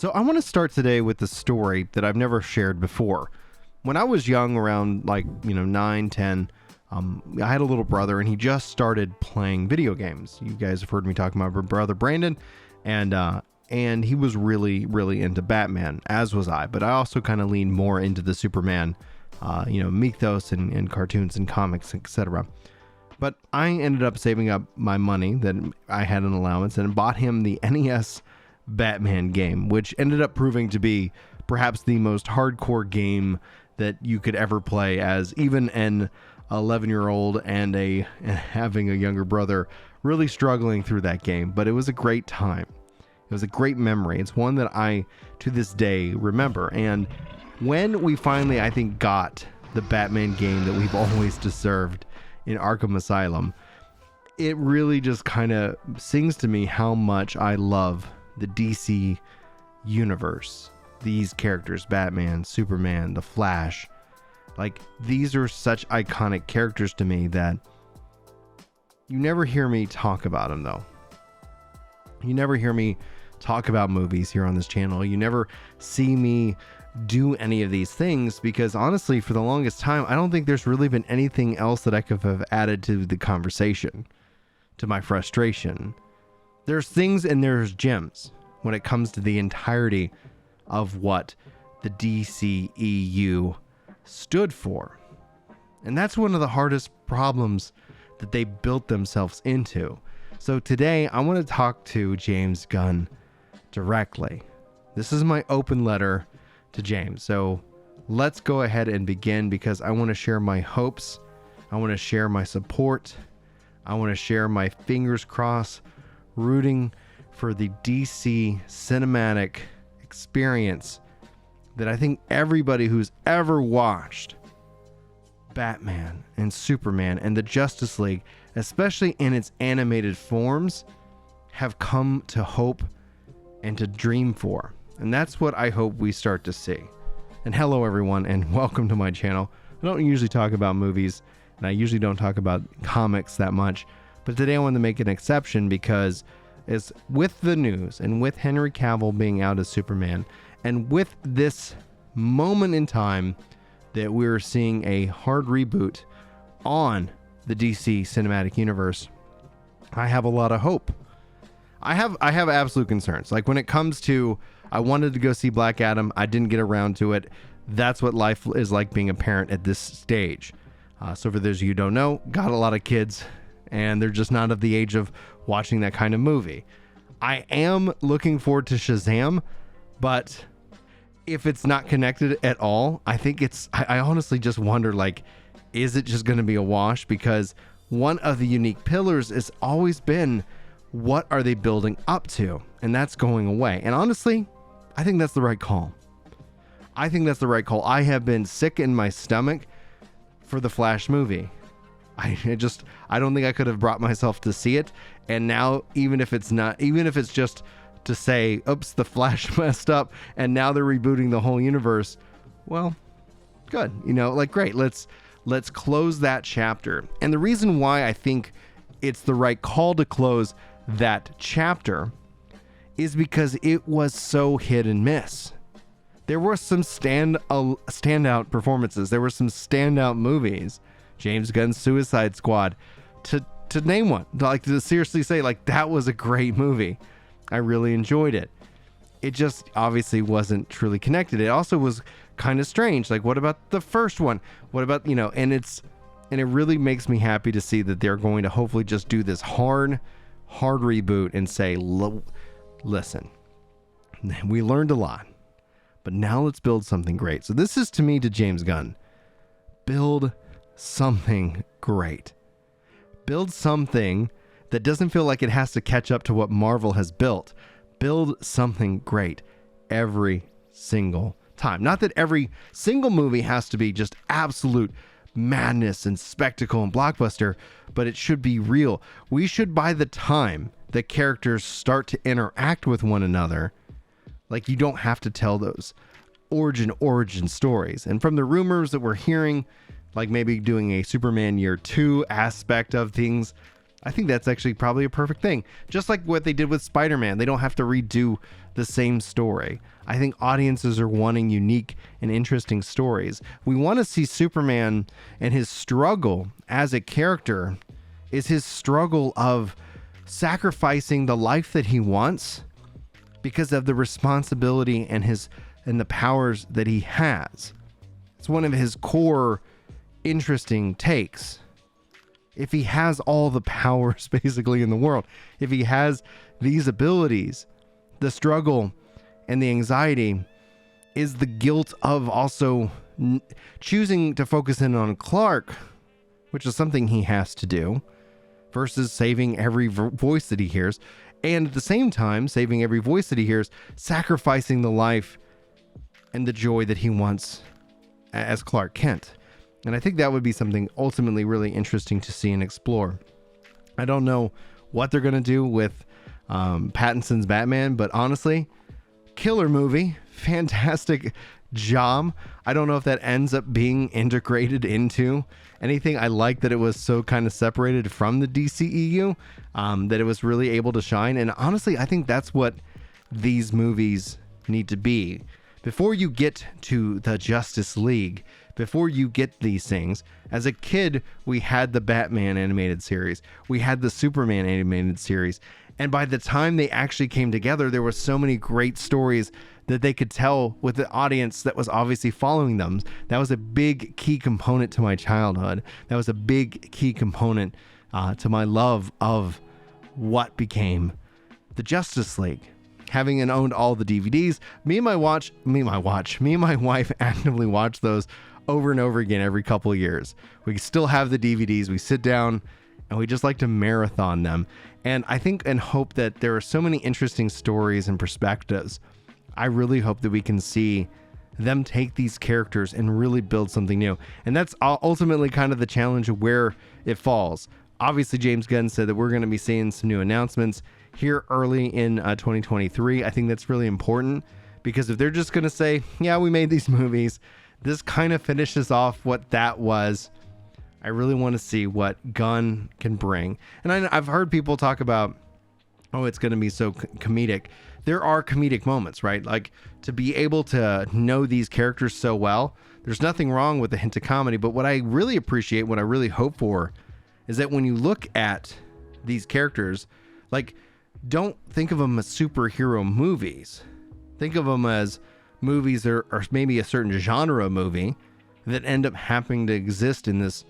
So I want to start today with a story that I've never shared before. When I was young, around 9, 10, I had a little brother and he just started playing video games. You guys have heard me talk about my brother Brandon, and he was really, really into Batman, as was I. But I also kind of leaned more into the Superman, mythos and cartoons and comics, etc. But I ended up saving up my money that I had an allowance and bought him the NES Batman game, which ended up proving to be perhaps the most hardcore game that you could ever play, as even an 11-year-old and having a younger brother really struggling through that game. But it was a great time. It was a great memory. It's one that I, to this day, remember. And when we finally, I think, got the Batman game that we've always deserved in Arkham Asylum, it really just kind of sings to me how much I love the DC universe. These characters, Batman, Superman, the Flash, these are such iconic characters to me that you never hear me talk about them, though. You never hear me talk about movies here on this channel. You never see me do any of these things because, honestly, for the longest time, I don't think there's really been anything else that I could have added to the conversation, to my frustration. There's things and there's gems when it comes to the entirety of what the DCEU stood for. And that's one of the hardest problems that they built themselves into. So today I want to talk to James Gunn directly. This is my open letter to James. So let's go ahead and begin, because I want to share my hopes. I want to share my support. I want to share my fingers crossed, rooting for the DC cinematic experience that I think everybody who's ever watched Batman and Superman and the Justice League, especially in its animated forms, have come to hope and to dream for. And that's what I hope we start to see. And hello everyone, and welcome to my channel. I don't usually talk about movies, and I usually don't talk about comics that much, but today I want to make an exception because it's with the news and with Henry Cavill being out as Superman, and with this moment in time that we're seeing a hard reboot on the DC cinematic universe, I have a lot of hope. I have absolute concerns. Like when it comes to, I wanted to go see Black Adam, I didn't get around to it. That's what life is like being a parent at this stage. So for those of you who don't know, got a lot of kids and they're just not of the age of watching that kind of movie. I am looking forward to Shazam, but if it's not connected at all, I think I honestly just wonder, is it just going to be a wash? Because one of the unique pillars has always been, what are they building up to? And that's going away. And honestly, I think that's the right call. I think that's the right call. I have been sick in my stomach for the Flash movie. I don't think I could have brought myself to see it. And now, even if it's just to say, oops, the Flash messed up and now they're rebooting the whole universe, well, good. Great. Let's close that chapter. And the reason why I think it's the right call to close that chapter is because it was so hit and miss. There were some standout performances. There were some standout movies. James Gunn's Suicide Squad, to name one. To seriously say, that was a great movie. I really enjoyed it. It just obviously wasn't truly connected. It also was kind of strange. What about the first one? What about, and it really makes me happy to see that they're going to hopefully just do this hard reboot and say, listen, we learned a lot, but now let's build something great. So this is, to me, to James Gunn, build something great. Build something that doesn't feel like it has to catch up to what Marvel has built. Build something great every single time. Not that every single movie has to be just absolute madness and spectacle and blockbuster, but it should be real. We should, by the time the characters start to interact with one another, you don't have to tell those origin stories. And from the rumors that we're hearing, maybe doing a Superman Year 2 aspect of things, I think that's actually probably a perfect thing. Just like what they did with Spider-Man. They don't have to redo the same story. I think audiences are wanting unique and interesting stories. We want to see Superman, and his struggle as a character is his struggle of sacrificing the life that he wants because of the responsibility and the powers that he has. It's one of his core interesting takes. If he has all the powers basically in the world, if he has these abilities, the struggle and the anxiety is the guilt of also choosing to focus in on Clark, which is something he has to do, versus saving every voice that he hears. And at the same time, saving every voice that he hears, sacrificing the life and the joy that he wants as Clark Kent. And I think that would be something ultimately really interesting to see and explore. I don't know what they're going to do with Pattinson's Batman, but honestly, killer movie, fantastic job. I don't know if that ends up being integrated into anything. I like that it was so kind of separated from the DCEU, that it was really able to shine. And honestly, I think that's what these movies need to be. Before you get to the Justice League, before you get these things, as a kid, we had the Batman animated series. We had the Superman animated series. And by the time they actually came together, there were so many great stories that they could tell with the audience that was obviously following them. That was a big key component to my childhood. That was a big key component to my love of what became the Justice League. Having owned all the DVDs, me and my wife actively watch those over and over again every couple of years. We still have the DVDs. We sit down and we just like to marathon them. And I think and hope that there are so many interesting stories and perspectives. I really hope that we can see them take these characters and really build something new. And that's ultimately kind of the challenge of where it falls. Obviously, James Gunn said that we're going to be seeing some new announcements here early in 2023. I think that's really important, because if they're just going to say, yeah, we made these movies, this kind of finishes off what that was. I really want to see what Gunn can bring. And I've heard people talk about, oh, it's going to be so comedic. There are comedic moments, right? Like, to be able to know these characters so well, there's nothing wrong with a hint of comedy. But what I really appreciate, what I really hope for, is that when you look at these characters, like, don't think of them as superhero movies. Think of them as movies that are maybe a certain genre movie that end up happening to exist in this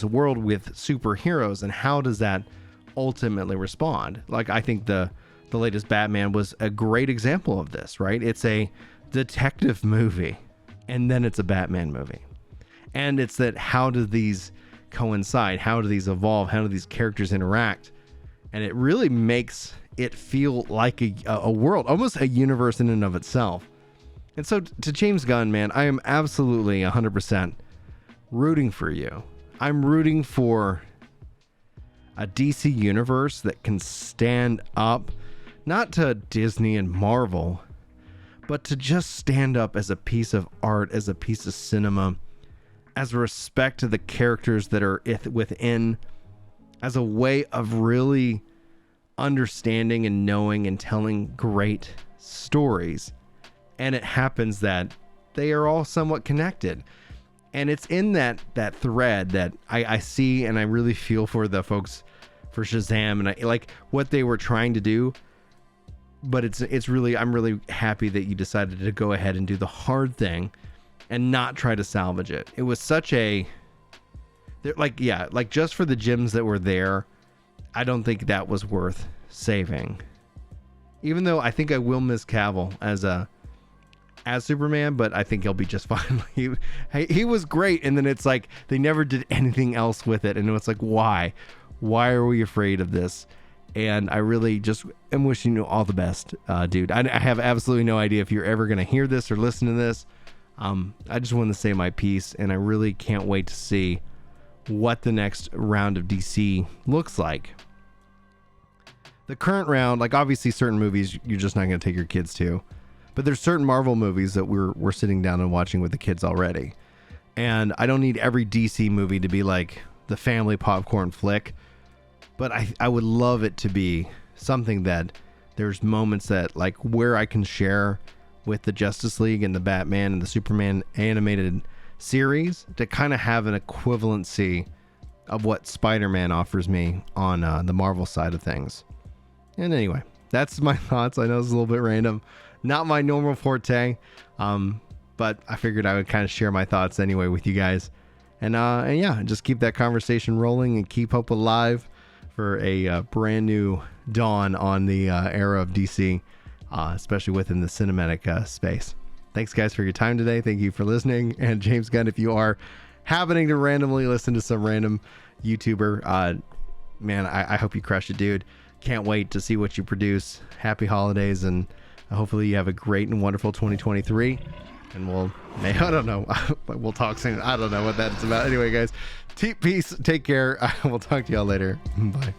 world with superheroes, and how does that ultimately respond? Like, I think the latest Batman was a great example of this, right? It's a detective movie, and then it's a Batman movie. And it's that, how do these coincide? How do these evolve? How do these characters interact? And it really makes it feel like a world, almost a universe in and of itself. And so to James Gunn, man, I am absolutely 100% rooting for you. I'm rooting for a DC universe that can stand up, not to Disney and Marvel, but to just stand up as a piece of art, as a piece of cinema, as a respect to the characters that are within, as a way of really understanding and knowing and telling great stories. And it happens that they are all somewhat connected. And it's in that thread that I see, and I really feel for the folks for Shazam, and I like what they were trying to do. But it's really, I'm really happy that you decided to go ahead and do the hard thing and not try to salvage it. It was such a, like just for the gems that were there, I don't think that was worth saving. Even though I think I will miss Cavill as Superman, but I think he'll be just fine. He was great, and then it's like they never did anything else with it, and it's like, why are we afraid of this? And I really just am wishing you all the best, dude. I have absolutely no idea if you're ever going to hear this or listen to this. I just want to say my piece, and I really can't wait to see what the next round of DC looks like. The current round, like obviously certain movies you're just not going to take your kids to, but there's certain Marvel movies that we're sitting down and watching with the kids already. And I don't need every DC movie to be like the family popcorn flick, But I would love it to be something that there's moments that like where I can share with the Justice League and the Batman and the Superman animated series to kind of have an equivalency of what Spider-Man offers me on the Marvel side of things. And anyway, that's my thoughts. I know it's a little bit random, not my normal forte, but I figured I would kind of share my thoughts anyway with you guys. And yeah, just keep that conversation rolling and keep hope alive for a brand new dawn on the era of DC, especially within the cinematic space. Thanks, guys, for your time today. Thank you for listening. And James Gunn, if you are happening to randomly listen to some random YouTuber, man, I hope you crush it, dude. Can't wait to see what you produce. Happy holidays, and hopefully you have a great and wonderful 2023. And I don't know. We'll talk soon. I don't know what that's about. Anyway, guys, peace. Take care. We'll talk to y'all later. Bye.